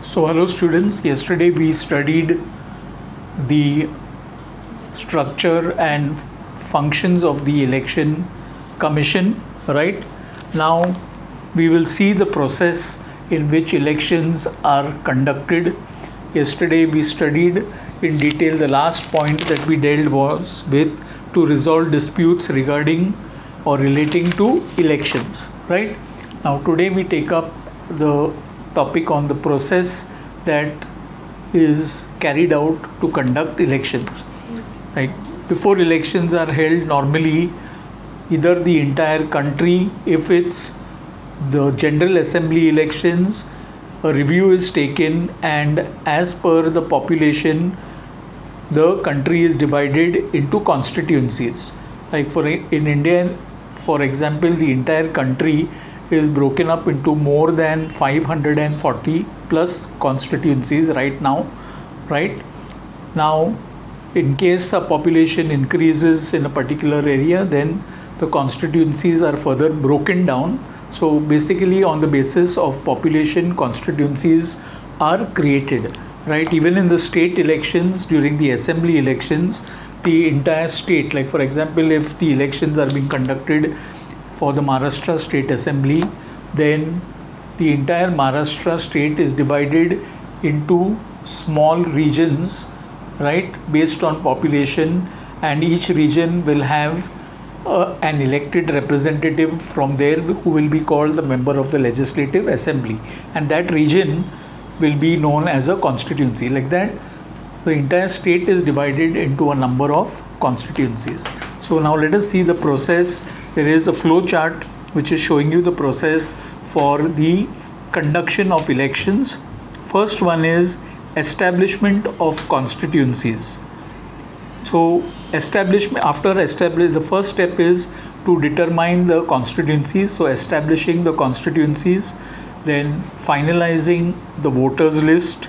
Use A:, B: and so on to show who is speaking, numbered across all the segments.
A: So hello students, yesterday we studied the structure and functions of the election commission, right? Now we will see the process in which elections are conducted. Yesterday we studied in detail. The last point that we dealt was with to resolve disputes regarding or relating to elections, right? Now today we take up the topic on the process that is carried out to conduct elections. Like before elections are held, normally either the entire country, if it's the General Assembly elections, a review is taken, and as per the population, the country is divided into constituencies. Like in India, for example, the entire country is broken up into more than 540 plus constituencies right now, right? Now, in case a population increases in a particular area, then the constituencies are further broken down. So basically on the basis of population, constituencies are created, right? Even in the state elections, during the assembly elections, the entire state, like for example, if the elections are being conducted for the Maharashtra State Assembly, then the entire Maharashtra state is divided into small regions, right, based on population, and each region will have an elected representative from there who will be called the member of the Legislative Assembly, and that region will be known as a constituency. Like that, the entire state is divided into a number of constituencies. So now let us see the process. There is a flow chart which is showing you the process for the conduction of elections. First one is establishment of constituencies. So the first step is to determine the constituencies. So establishing the constituencies, then finalizing the voters list,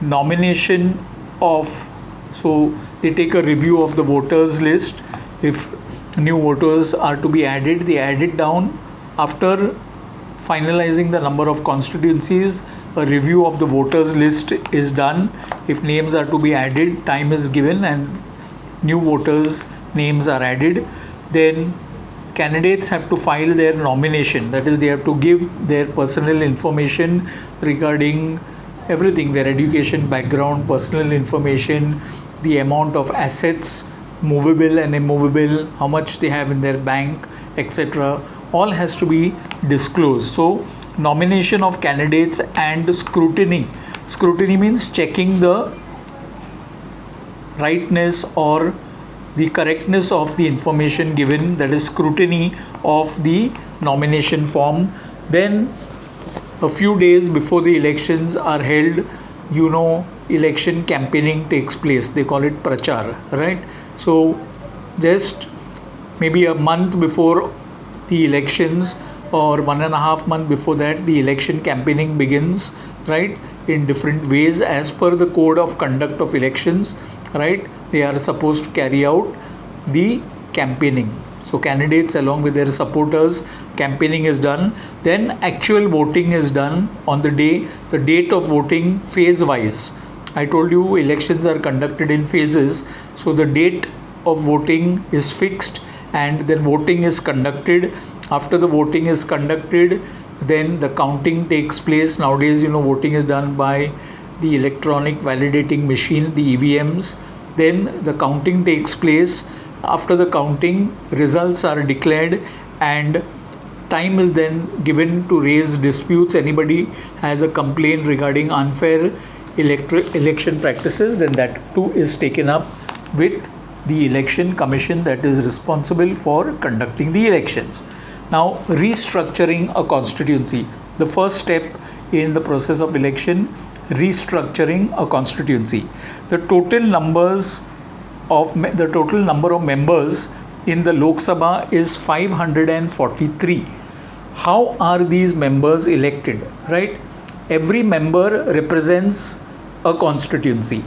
A: nomination of, so they take a review of the voters list. If new voters are to be added, they add it down. After finalizing the number of constituencies, a review of the voters list is done. If names are to be added, time is given and new voters names are added. Then candidates have to file their nomination, that is, they have to give their personal information regarding everything, their education background, personal information, the amount of assets, movable and immovable, how much they have in their bank, etc. All has to be disclosed. So nomination of candidates and scrutiny. Scrutiny means checking the rightness or the correctness of the information given, that is scrutiny of the nomination form. Then a few days before the elections are held, election campaigning takes place. They call it prachar, right? So just maybe a month before the elections or 1.5 months before that, the election campaigning begins, right, in different ways as per the code of conduct of elections, right? They are supposed to carry out the campaigning. So candidates along with their supporters, campaigning is done. Then actual voting is done on the date of voting phase wise. I told you elections are conducted in phases. So the date of voting is fixed and then voting is conducted. After the voting is conducted, then the counting takes place. Nowadays, voting is done by the electronic validating machine, the EVMs. Then the counting takes place. After the counting, results are declared and time is then given to raise disputes. Anybody has a complaint regarding unfair election practices, then that too is taken up with the election commission that is responsible for conducting the elections. Now, restructuring a constituency. The first step in the process of election, restructuring a constituency. The total number of members in the Lok Sabha is 543. How are these members elected, right? Every member represents a constituency.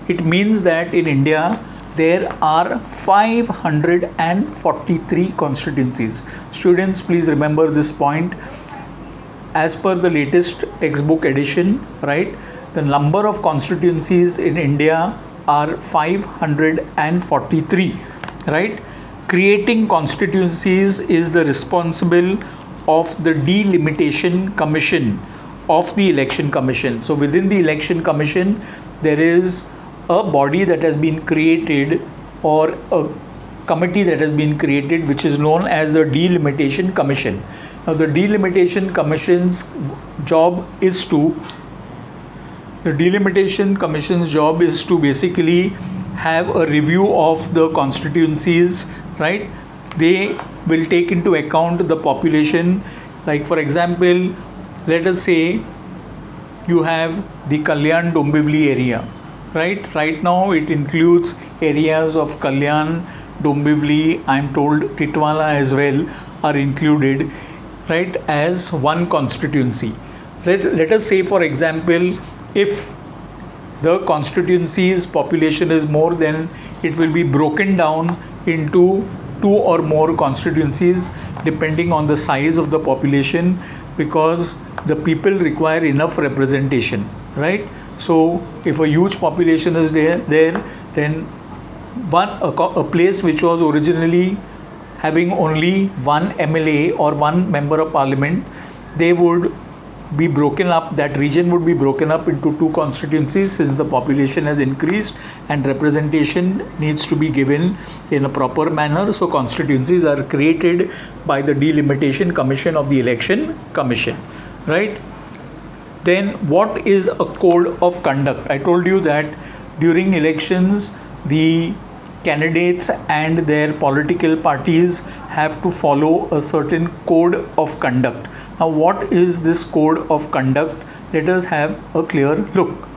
A: It means that in India there are 543 constituencies. Students, please remember this point. as per the latest textbook edition, right, the number of constituencies in India are 543, right. Creating constituencies is the responsible of the delimitation commission of the election commission. So within the election commission there is a body that has been created, or a committee that has been created, which is known as the delimitation commission. Now the delimitation commission's job is to basically have a review of the constituencies, right. They will take into account the population. Like for example, let us say you have the Kalyan Dombivli area, right. Right now it includes areas of Kalyan, Dombivli, I am told Titwala as well are included, right, as one constituency. Let us say for example, if the constituency's population is more, then it will be broken down into 2 or more constituencies depending on the size of the population, because the people require enough representation, right. So if a huge population is there, then a place which was originally having only one MLA or one member of parliament, they would be broken up, that region would be broken up into 2 constituencies, since the population has increased and representation needs to be given in a proper manner. So constituencies are created by the delimitation commission of the election commission, right. Then what is a code of conduct? I told you that during elections the candidates and their political parties have to follow a certain code of conduct. Now what is this code of conduct? Let us have a clear look.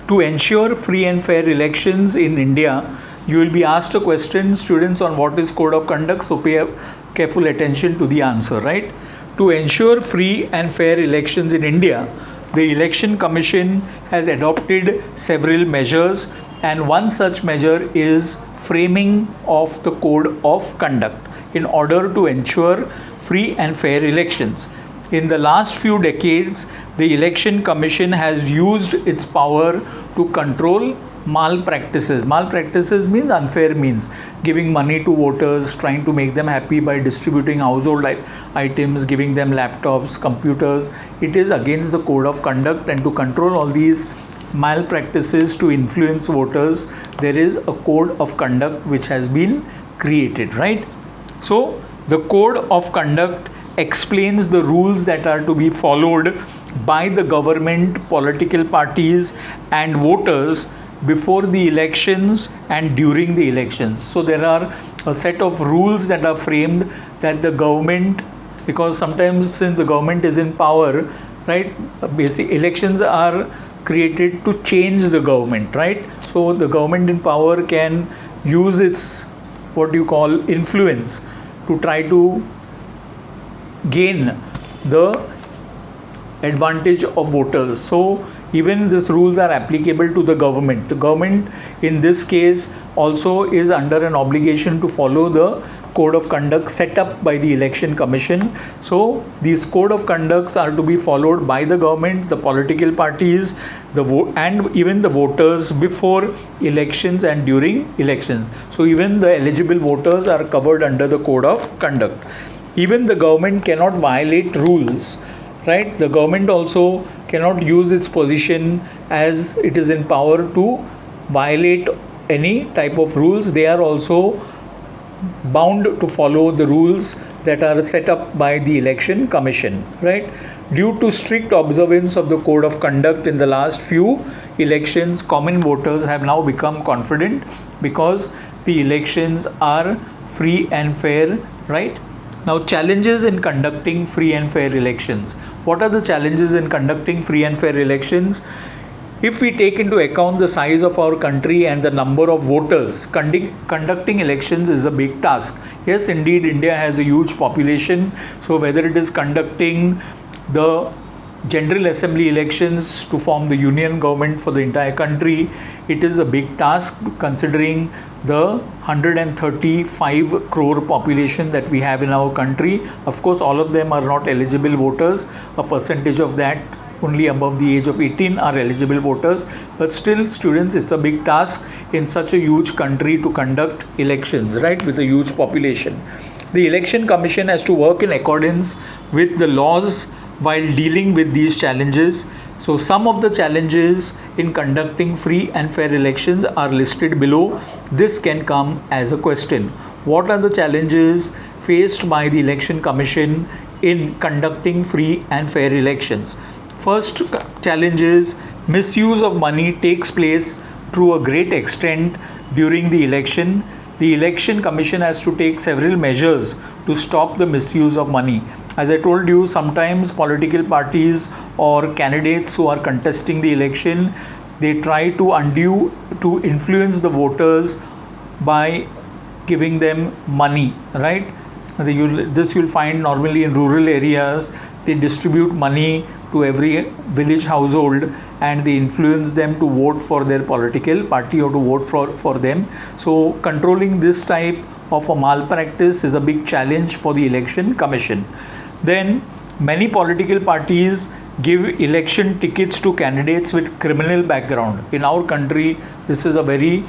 A: To ensure free and fair elections in India, you will be asked a question, students, on what is code of conduct, so pay careful attention to the answer, right. To ensure free and fair elections in India, the Election Commission has adopted several measures, and one such measure is framing of the code of conduct in order to ensure free and fair elections. In the last few decades, the Election Commission has used its power to control malpractices. Malpractices means unfair means, giving money to voters, trying to make them happy by distributing household items, giving them laptops, computers. It is against the code of conduct, and to control all these malpractices to influence voters, there is a code of conduct which has been created, right. So the code of conduct explains the rules that are to be followed by the government, political parties and voters before the elections and during the elections. So there are a set of rules that are framed that the government, because sometimes since the government is in power, right, basic elections are created to change the government, right. So the government in power can use its influence to try to gain the advantage of voters. So even these rules are applicable to the government. The government in this case also is under an obligation to follow the code of conduct set up by the Election Commission. So these code of conducts are to be followed by the government, the political parties, and even the voters before elections and during elections. So even the eligible voters are covered under the code of conduct. Even the government cannot violate rules, right? The government also cannot use its position as it is in power to violate any type of rules. They are also bound to follow the rules that are set up by the Election Commission, right? Due to strict observance of the code of conduct in the last few elections, common voters have now become confident because the elections are free and fair, right? Now, challenges in conducting free and fair elections. What are the challenges in conducting free and fair elections? If we take into account the size of our country and the number of voters, conducting elections is a big task. Yes, indeed, India has a huge population. So whether it is conducting the General Assembly elections to form the union government for the entire country. It is a big task considering the 135 crore population that we have in our country. Of course, all of them are not eligible voters. A percentage of that, only above the age of 18, are eligible voters. But still, students, it's a big task in such a huge country to conduct elections, right, with a huge population. The Election Commission has to work in accordance with the laws while dealing with these challenges. So some of the challenges in conducting free and fair elections are listed below. This can come as a question. What are the challenges faced by the Election Commission in conducting free and fair elections? First challenge is misuse of money takes place to a great extent during the election. The Election Commission has to take several measures to stop the misuse of money. As I told you, sometimes political parties or candidates who are contesting the election, they try to influence the voters by giving them money, right? This you'll find normally in rural areas. They distribute money to every village household and they influence them to vote for their political party or to vote for them. So controlling this type of a malpractice is a big challenge for the Election Commission. Then many political parties give election tickets to candidates with criminal background. In our country, this is a very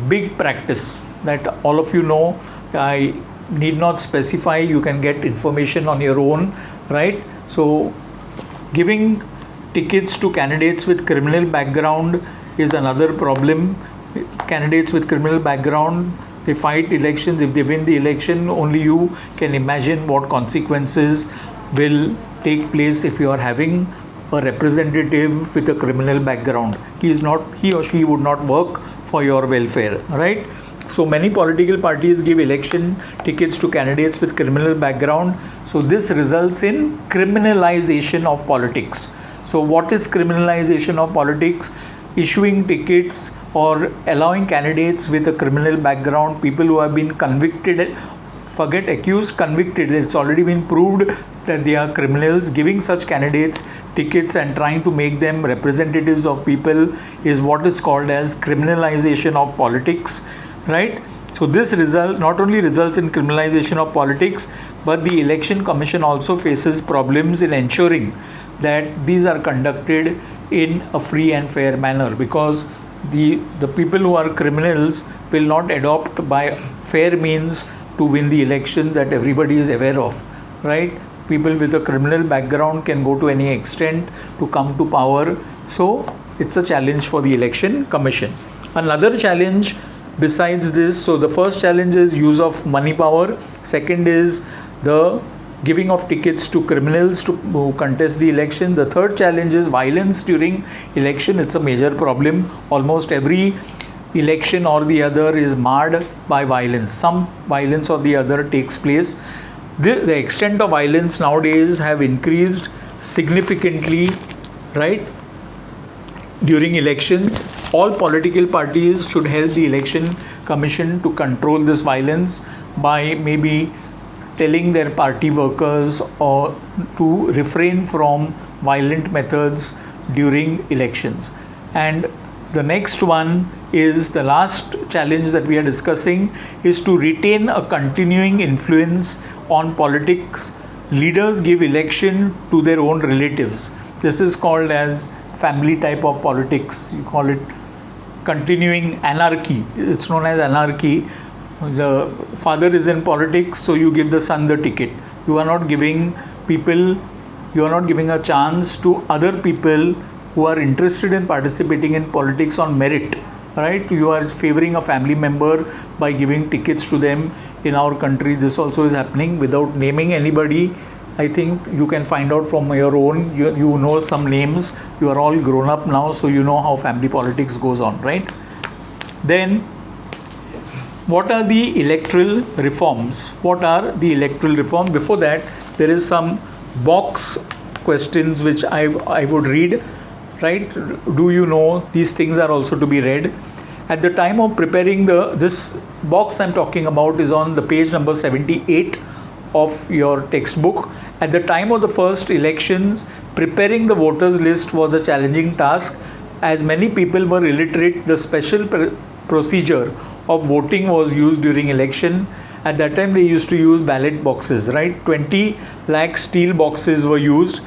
A: big practice that all of you know. I need not specify, you can get information on your own, right? So giving tickets to candidates with criminal background is another problem. Candidates with criminal background, they fight elections. If they win the election, only you can imagine what consequences will take place if you are having a representative with a criminal background. He or she would not work for your welfare, right? So many political parties give election tickets to candidates with criminal background. So this results in criminalization of politics. So what is criminalization of politics? Issuing tickets or allowing candidates with a criminal background, people who have been convicted, forget accused, convicted, it's already been proved that they are criminals. Giving such candidates tickets and trying to make them representatives of people is what is called as criminalization of politics, right? So this result not only results in criminalization of politics, but the Election Commission also faces problems in ensuring that these are conducted in a free and fair manner, because the people who are criminals will not adopt by fair means to win the elections that everybody is aware of, right? People with a criminal background can go to any extent to come to power. So it's a challenge for the Election Commission. Another challenge besides this, so the first challenge is use of money power. Second is the giving of tickets to criminals to contest the election. The third challenge is violence during election. It's a major problem. Almost every election or the other is marred by violence. Some violence or the other takes place. The extent of violence nowadays have increased significantly, right? During elections, all political parties should help the Election Commission to control this violence by maybe telling their party workers or to refrain from violent methods during elections. And the next one is the last challenge that we are discussing is to retain a continuing influence on politics. Leaders give election to their own relatives. This is called as family type of politics. You call it continuing anarchy. It's known as anarchy. The father is in politics, so you give the son the ticket. You are not giving a chance to other people who are interested in participating in politics on merit, right? You are favoring a family member by giving tickets to them. In our country, this also is happening without naming anybody. I think you can find out from your own, you know some names. You are all grown up now, so you know how family politics goes on, right? Then what are the electoral reforms? What are the electoral reforms? Before that, there is some box questions which I would read, right? Do you know these things are also to be read? At the time of preparing this box I'm talking about is on the page number 78 of your textbook, At the time of the first elections, preparing the voters list was a challenging task. As many people were illiterate, the special procedure of voting was used during election. At that time, they used to use ballot boxes, right? 20 lakh steel boxes were used.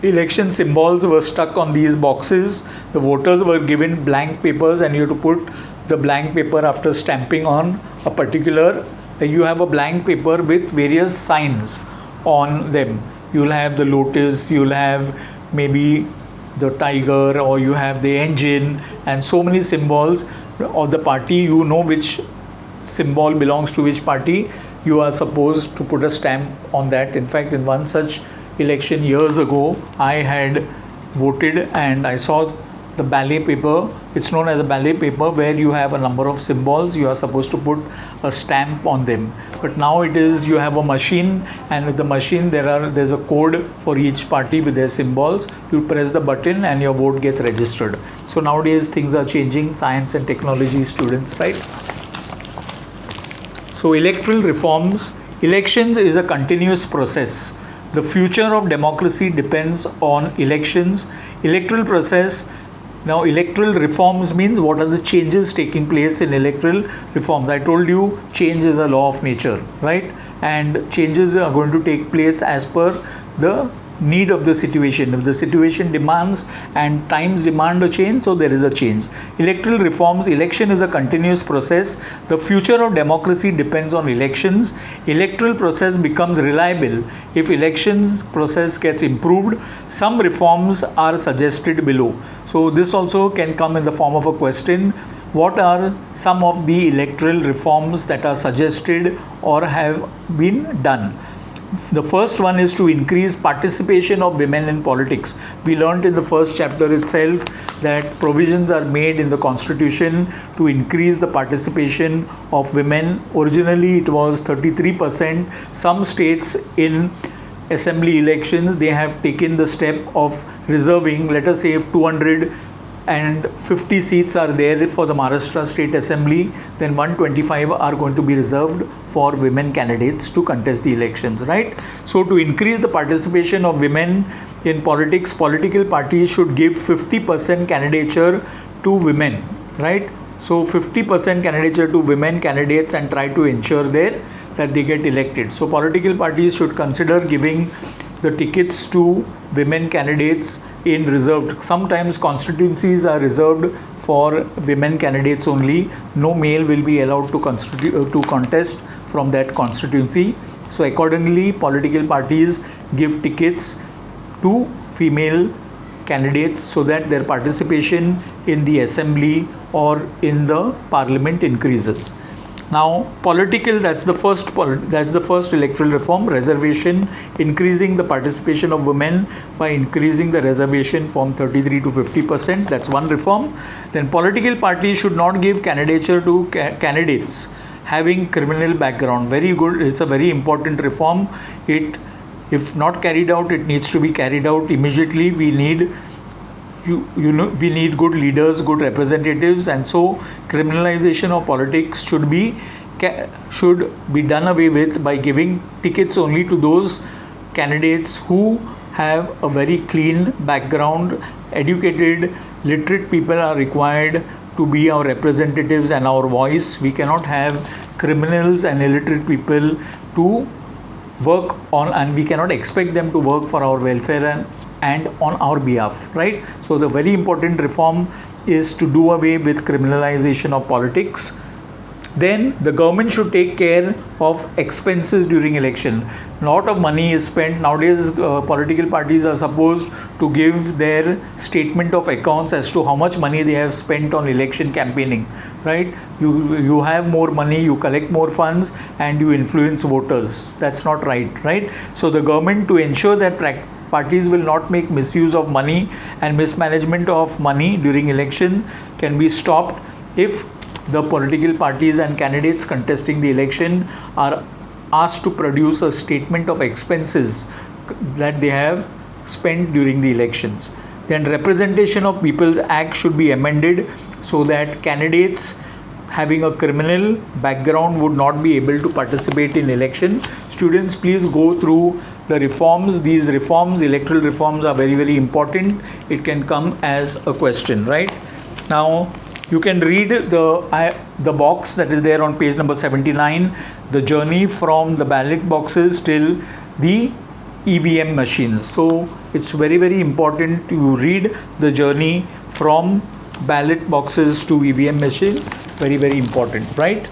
A: Election symbols were stuck on these boxes. The voters were given blank papers, and you have to put the blank paper after stamping on a particular. You have a blank paper with various signs on them. You'll have the lotus, you'll have maybe the tiger, or you have the engine, and so many symbols of the party. You know which symbol belongs to which party. You are supposed to put a stamp on that. In fact, in one such election years ago, I had voted and I saw the ballot paper. It's known as a ballot paper, where you have a number of symbols. You are supposed to put a stamp on them. But now it is, you have a machine, and with the machine there's a code for each party with their symbols. You press the button and your vote gets registered. So nowadays things are changing, science and technology students, right? So electoral reforms. Elections is a continuous process. The future of democracy depends on elections. Electoral process. Now, electoral reforms means what are the changes taking place in electoral reforms. I told you change is a law of nature, right? And changes are going to take place as per the need of the situation. If the situation demands and times demand a change, so there is a change. Electoral reforms. Election is a continuous process. The future of democracy depends on elections. Electoral process becomes reliable if elections process gets improved. Some reforms are suggested below. So this also can come in the form of a question. What are some of the electoral reforms that are suggested or have been done? The first one is to increase participation of women in politics. We learnt in the first chapter itself that provisions are made in the constitution to increase the participation of women. Originally it was 33%. Some states in assembly elections, they have taken the step of reserving, let us say if 250 seats are there for the Maharashtra State Assembly, then 125 are going to be reserved for women candidates to contest the elections, right? So to increase the participation of women in politics, political parties should give 50% candidature to women, right? So 50% candidature to women candidates and try to ensure that they get elected. So political parties should consider giving the tickets to women candidates in reserved. Sometimes constituencies are reserved for women candidates only. No male will be allowed to contest from that constituency. So accordingly, political parties give tickets to female candidates so that their participation in the assembly or in the parliament increases. Now, political, that's the first electoral reform, reservation, increasing the participation of women by increasing the reservation from 33 to 50%. That's one reform. Then political parties should not give candidature to candidates having criminal background. Very good. It's a very important reform. If not carried out, it needs to be carried out immediately. We need we need good leaders, good representatives, and so criminalization of politics should be done away with by giving tickets only to those candidates who have a very clean background. Educated, literate people are required to be our representatives and our voice. We cannot have criminals and illiterate people to work on, and we cannot expect them to work for our welfare and on our behalf, right? So the very important reform is to do away with criminalization of politics. Then the government should take care of expenses during election. A lot of money is spent nowadays. Political parties are supposed to give their statement of accounts as to how much money they have spent on election campaigning, right? You have more money, you collect more funds, and you influence voters. That's not right? So the government, to ensure that parties will not make misuse of money and mismanagement of money during election, can be stopped if the political parties and candidates contesting the election are asked to produce a statement of expenses that they have spent during the elections. Then Representation of People's Act should be amended so that candidates having a criminal background would not be able to participate in election. Students, please go through the reforms, these reforms, electoral reforms are very, very important. It can come as a question, right? Now, you can read the box that is there on page number 79, the journey from the ballot boxes till the EVM machines. So it's very, very important to read the journey from ballot boxes to EVM machine. Very, very important, right?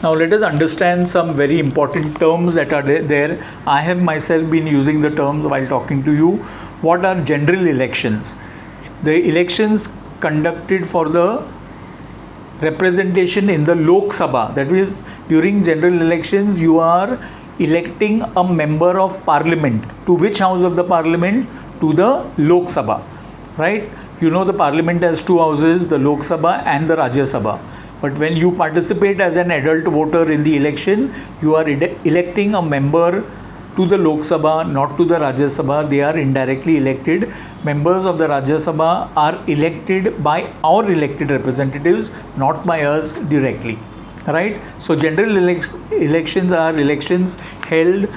A: Now let us understand some very important terms that are there. I have myself been using the terms while talking to you. What are general elections? The elections conducted for the representation in the Lok Sabha. That means during general elections you are electing a member of parliament. To which house of the parliament? To the Lok Sabha, right? You know the parliament has two houses, the Lok Sabha and the Rajya Sabha. But when you participate as an adult voter in the election, you are electing a member to the Lok Sabha, not to the Rajya Sabha. They are indirectly elected. Members of the Rajya Sabha are elected by our elected representatives, not by us directly, right? So general elections are elections held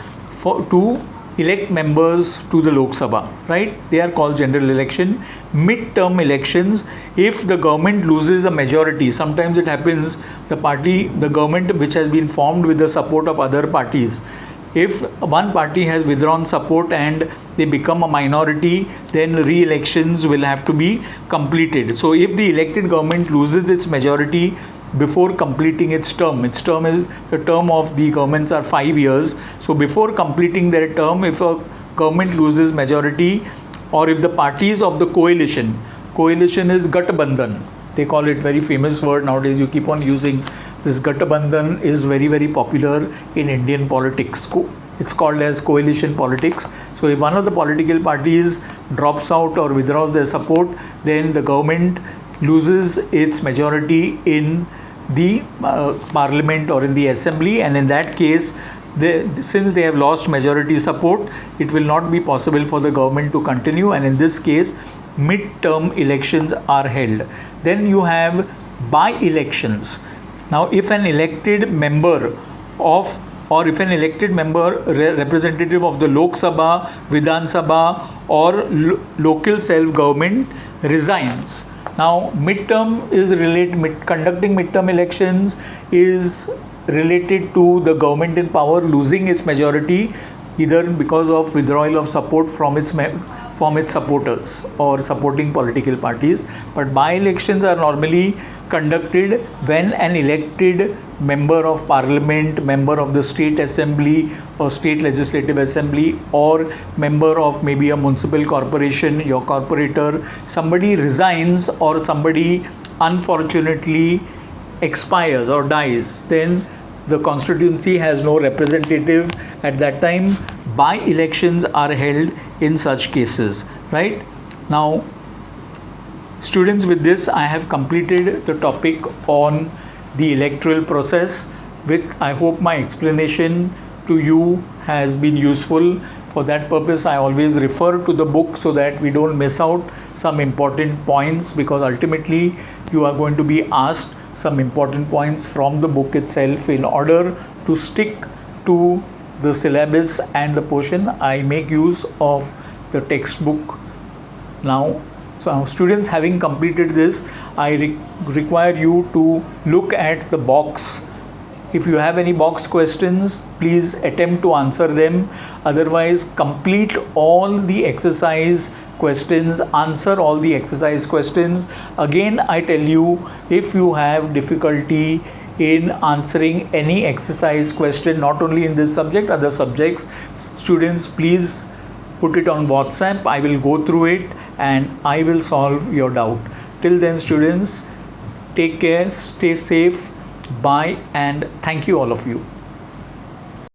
A: to elect members to the Lok Sabha, right? They are called general election. Mid-term elections, if the government loses a majority, sometimes it happens the government which has been formed with the support of other parties, if one party has withdrawn support and they become a minority, then re-elections will have to be completed. So if the elected government loses its majority before completing its term is, the term of the governments are 5 years. So before completing their term, if a government loses majority, or if the parties of the coalition is Gathbandhan, they call it very famous word nowadays, you keep on using this. Gathbandhan is very, very popular in Indian politics. It's called as coalition politics. So if one of the political parties drops out or withdraws their support, then the government loses its majority in the parliament or in the assembly, and in that case, since they have lost majority support, it will not be possible for the government to continue, and in this case, mid-term elections are held. Then you have by-elections. Now, if an elected member representative of the Lok Sabha, Vidhan Sabha or local self-government resigns. Now, conducting midterm elections is related to the government in power losing its majority, either because of withdrawal of support from its supporters or supporting political parties. But by-elections are normally conducted when an elected member of parliament, member of the state assembly or state legislative assembly, or member of maybe a municipal corporation, your corporator, somebody resigns or somebody unfortunately expires or dies, then the constituency has no representative at that time. By-elections are held in such cases, right? Now, students, with this I have completed the topic on the electoral process. I hope my explanation to you has been useful. For that purpose, I always refer to the book so that we don't miss out some important points, because ultimately you are going to be asked some important points from the book itself. In order to stick to the syllabus and the portion, I make use of the textbook now. So students, having completed this, I require you to look at the box. If you have any box questions, please attempt to answer them. Otherwise, complete all the exercise questions, answer all the exercise questions. Again, I tell you, if you have difficulty in answering any exercise question, not only in this subject, other subjects, students, please put it on WhatsApp. I will go through it and I will solve your doubt. Till then, students, take care, stay safe, bye, and thank you all of you.